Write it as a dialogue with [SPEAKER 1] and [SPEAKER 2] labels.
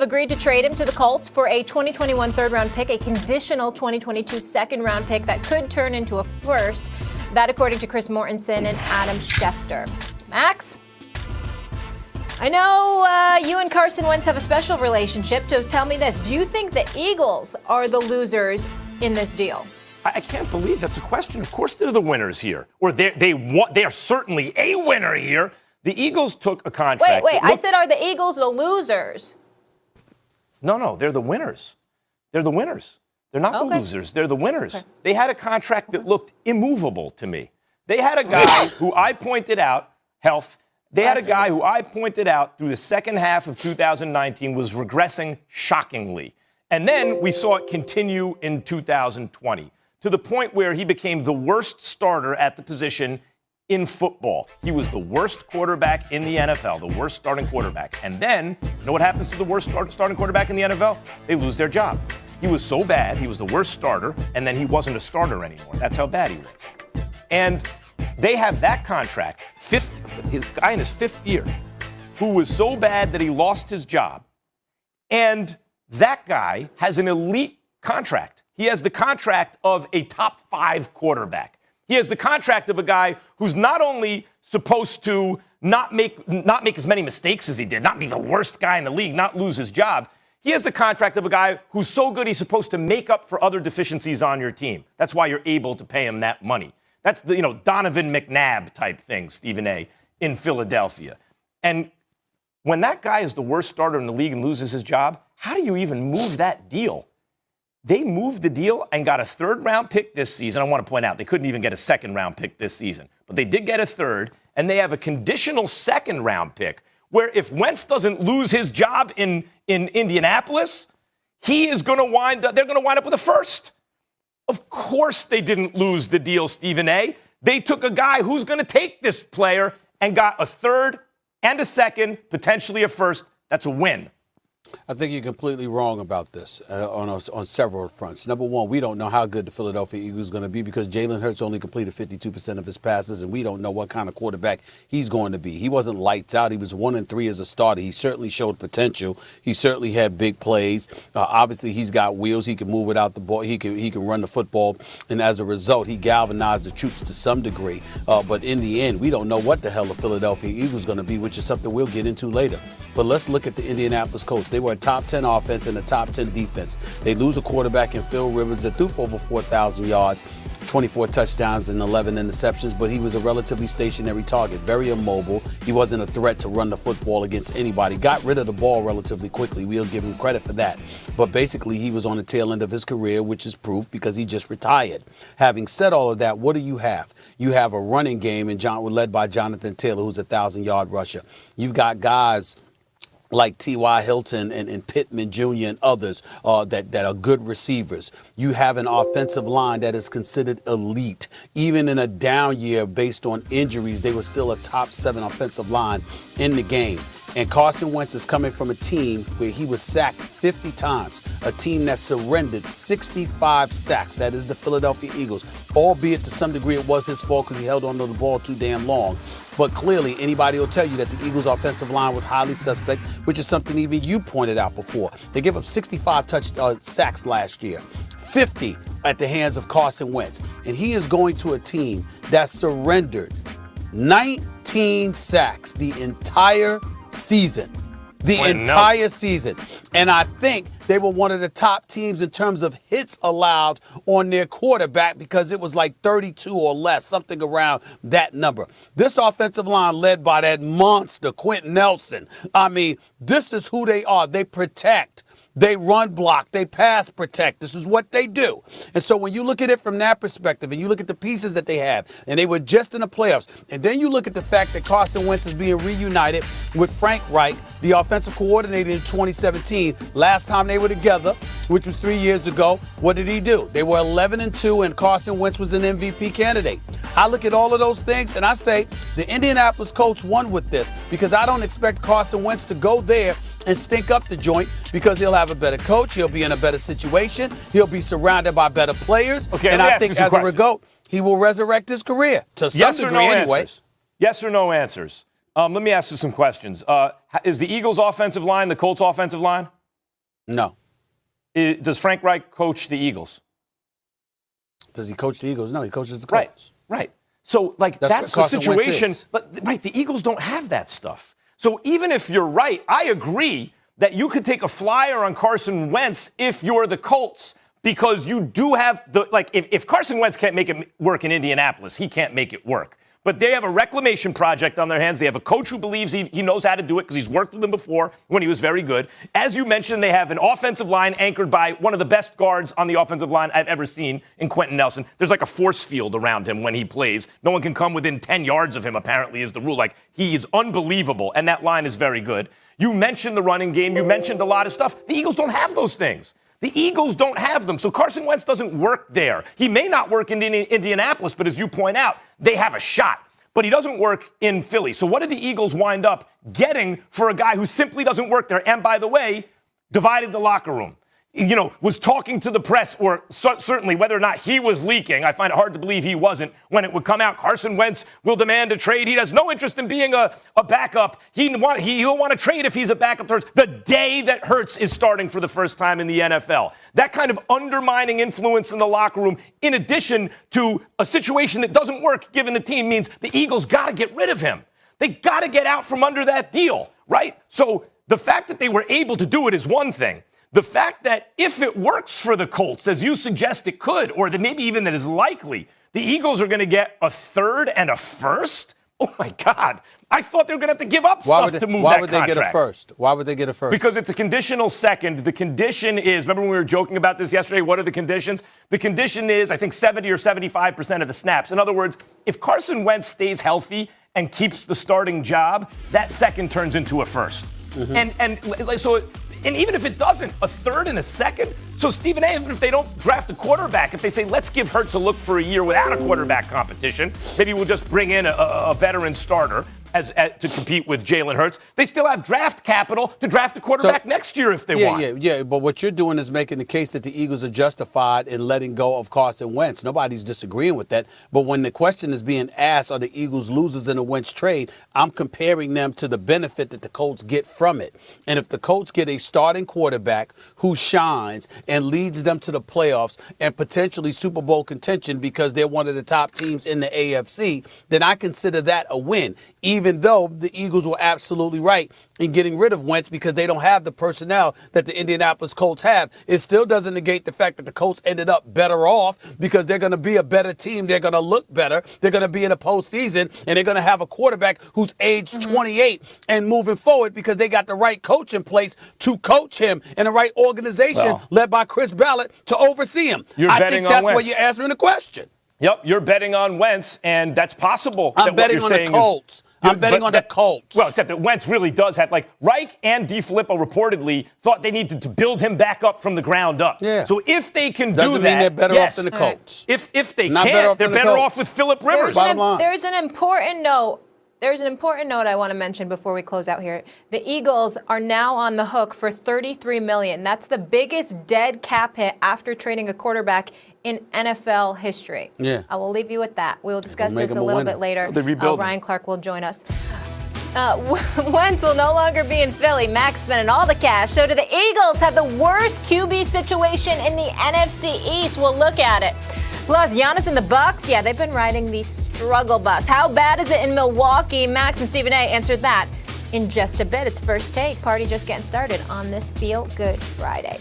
[SPEAKER 1] have agreed to trade him to the Colts for a 2021 third-round pick, a conditional 2022 second-round pick that could turn into a first. That, according to Chris Mortensen and Adam Schefter. Max? I know you and Carson Wentz have a special relationship, so tell me this. Do you think the Eagles are the losers in this deal?
[SPEAKER 2] I can't believe that's a question. Of course they're the winners here. Or they are certainly a winner here. The Eagles took a contract.
[SPEAKER 1] Wait, I said are the Eagles the losers?
[SPEAKER 2] No, they're the winners. They're the winners. They're not the losers. They're the winners. Okay. They had a contract that looked immovable to me. They had a guy who I pointed out, They had a guy who I pointed out through the second half of 2019 was regressing shockingly. And then we saw it continue in 2020 to the point where he became the worst starter at the position in football. He was the worst quarterback in the NFL, the worst starting quarterback. And then, you know what happens to the worst starting quarterback in the NFL? They lose their job. He was so bad, he was the worst starter, and then he wasn't a starter anymore. That's how bad he was. And they have that contract, his guy in his fifth year, who was so bad that he lost his job. And that guy has an elite contract. He has the contract of a top 5 quarterback. He has the contract of a guy who's not only supposed to not make as many mistakes as he did, not be the worst guy in the league, not lose his job. He has the contract of a guy who's so good he's supposed to make up for other deficiencies on your team. That's why you're able to pay him that money. That's the, Donovan McNabb type thing, Stephen A., in Philadelphia. And when that guy is the worst starter in the league and loses his job, how do you even move that deal? They moved the deal and got a third-round pick this season. I want to point out, they couldn't even get a second-round pick this season. But they did get a third, and they have a conditional second-round pick where if Wentz doesn't lose his job in Indianapolis, they're going to wind up with a first. Of course they didn't lose the deal, Stephen A. They took a guy who's going to take this player and got a third and a second, potentially a first. That's a win.
[SPEAKER 3] I think you're completely wrong about this on several fronts. Number one, we don't know how good the Philadelphia Eagles are going to be because Jalen Hurts only completed 52% of his passes, and we don't know what kind of quarterback he's going to be. He wasn't lights out. He was 1-3 as a starter. He certainly showed potential. He certainly had big plays. Obviously, he's got wheels. He can move without the ball. He can run the football, and as a result, he galvanized the troops to some degree. But in the end, we don't know what the hell the Philadelphia Eagles are going to be, which is something we'll get into later. But let's look at the Indianapolis Colts. They were a top 10 offense and a top 10 defense. They lose a quarterback in Phil Rivers that threw for over 4,000 yards, 24 touchdowns and 11 interceptions, but he was a relatively stationary target, very immobile. He wasn't a threat to run the football against anybody. Got rid of the ball relatively quickly. We'll give him credit for that. But basically, he was on the tail end of his career, which is proof because he just retired. Having said all of that, what do you have? You have a running game led by Jonathan Taylor, who's a 1,000-yard rusher. You've got guys like T.Y. Hilton and Pittman Jr. and others that are good receivers. You have an offensive line that is considered elite. Even in a down year based on injuries, they were still a top 7 offensive line in the game. And Carson Wentz is coming from a team where he was sacked 50 times, a team that surrendered 65 sacks. That is the Philadelphia Eagles, albeit to some degree it was his fault because he held on to the ball too damn long. But clearly, anybody will tell you that the Eagles' offensive line was highly suspect, which is something even you pointed out before. They gave up 65 sacks last year, 50 at the hands of Carson Wentz. And he is going to a team that surrendered 19 sacks the entire season. Season. And I think they were one of the top teams in terms of hits allowed on their quarterback because it was like 32 or less, something around that number. This offensive line led by that monster, Quentin Nelson. I mean, this is who they are. They protect. They run block. They pass protect. This is what they do. And so when you look at it from that perspective and you look at the pieces that they have, and they were just in the playoffs, and then you look at the fact that Carson Wentz is being reunited with Frank Reich, the offensive coordinator in 2017, last time they were together, which was 3 years ago, what did he do? They were 11-2, and Carson Wentz was an MVP candidate. I look at all of those things, and I say the Indianapolis Colts won with this because I don't expect Carson Wentz to go there and stink up the joint because he'll have a better coach. He'll be in a better situation. He'll be surrounded by better players. Okay, and I think as a result, he will resurrect his career to some degree anyway.
[SPEAKER 2] Yes or no answers. Let me ask you some questions. Is the Eagles' offensive line the Colts' offensive line?
[SPEAKER 3] No.
[SPEAKER 2] Does Frank Reich coach the Eagles?
[SPEAKER 3] Does he coach the Eagles? No, he coaches the Colts.
[SPEAKER 2] Right. So, like, that's the
[SPEAKER 3] Carson Wentz
[SPEAKER 2] situation.
[SPEAKER 3] is.
[SPEAKER 2] But, right, the Eagles don't have that stuff. So even if you're right, I agree that you could take a flyer on Carson Wentz if you're the Colts, because you do have the, like, if Carson Wentz can't make it work in Indianapolis, he can't make it work. But they have a reclamation project on their hands. They have a coach who believes he knows how to do it because he's worked with them before when he was very good. As you mentioned, they have an offensive line anchored by one of the best guards on the offensive line I've ever seen in Quentin Nelson. There's like a force field around him when he plays. No one can come within 10 yards of him, apparently, is the rule. Like, he is unbelievable, and that line is very good. You mentioned the running game. You mentioned a lot of stuff. The Eagles don't have those things. The Eagles don't have them, so Carson Wentz doesn't work there. He may not work in Indianapolis, but as you point out, they have a shot. But he doesn't work in Philly. So what did the Eagles wind up getting for a guy who simply doesn't work there? And by the way, divided the locker room. You know, was talking to the press, or certainly whether or not he was leaking. I find it hard to believe he wasn't. When it would come out, Carson Wentz will demand a trade. He has no interest in being a backup. He'll want to trade if he's a backup to Hurts the day that Hurts is starting for the first time in the NFL. That kind of undermining influence in the locker room, in addition to a situation that doesn't work given the team, means the Eagles got to get rid of him. They got to get out from under that deal, right? So the fact that they were able to do it is one thing. The fact that if it works for the Colts, as you suggest it could, or that maybe even that is likely, the Eagles are going to get a third and a first? Oh, my God. I thought they were going to have to give up stuff to move that contract.
[SPEAKER 3] Why would they get a first? Why would they get a first?
[SPEAKER 2] Because it's a conditional second. The condition is, remember when we were joking about this yesterday, what are the conditions? The condition is, I think, 70 or 75% of the snaps. In other words, if Carson Wentz stays healthy and keeps the starting job, that second turns into a first. Mm-hmm. And even if it doesn't, a third and a second? So, Stephen A., even if they don't draft a quarterback, if they say, let's give Hurts a look for a year without a quarterback competition, maybe we'll just bring in a veteran starter to compete with Jalen Hurts, they still have draft capital to draft a quarterback next year if they want.
[SPEAKER 3] Yeah. But what you're doing is making the case that the Eagles are justified in letting go of Carson Wentz. Nobody's disagreeing with that. But when the question is being asked, are the Eagles losers in a Wentz trade, I'm comparing them to the benefit that the Colts get from it. And if the Colts get a starting quarterback who shines and leads them to the playoffs and potentially Super Bowl contention because they're one of the top teams in the AFC, then I consider that a win. Even though the Eagles were absolutely right in getting rid of Wentz because they don't have the personnel that the Indianapolis Colts have, it still doesn't negate the fact that the Colts ended up better off because they're going to be a better team. They're going to look better. They're going to be in the postseason, and they're going to have a quarterback who's age 28 and moving forward because they got the right coach in place to coach him and the right organization led by Chris Ballard to oversee him. I think that's where you're answering the question.
[SPEAKER 2] Yep, you're betting on Wentz, and that's possible.
[SPEAKER 3] I'm betting on the Colts. I'm betting on the Colts.
[SPEAKER 2] Well, except that Wentz really does have, like, Reich and DeFilippo reportedly thought they needed to build him back up from the ground up.
[SPEAKER 3] Yeah.
[SPEAKER 2] So if they can
[SPEAKER 3] Doesn't
[SPEAKER 2] do that,
[SPEAKER 3] mean they're better off than the Colts.
[SPEAKER 2] If they can't, they're better off with Phillip Rivers.
[SPEAKER 1] There's an important note. There's an important note I want to mention before we close out here. The Eagles are now on the hook for $33 million. That's the biggest dead cap hit after trading a quarterback in NFL history.
[SPEAKER 3] Yeah.
[SPEAKER 1] I will leave you with that. We will discuss this a little bit later. Ryan Clark will join us. Wentz will no longer be in Philly. Max spending all the cash. So do the Eagles have the worst QB situation in the NFC East? We'll look at it. Plus, Giannis and the Bucks, they've been riding the struggle bus. How bad is it in Milwaukee? Max and Stephen A. answered that in just a bit. It's First Take. Party just getting started on this Feel Good Friday.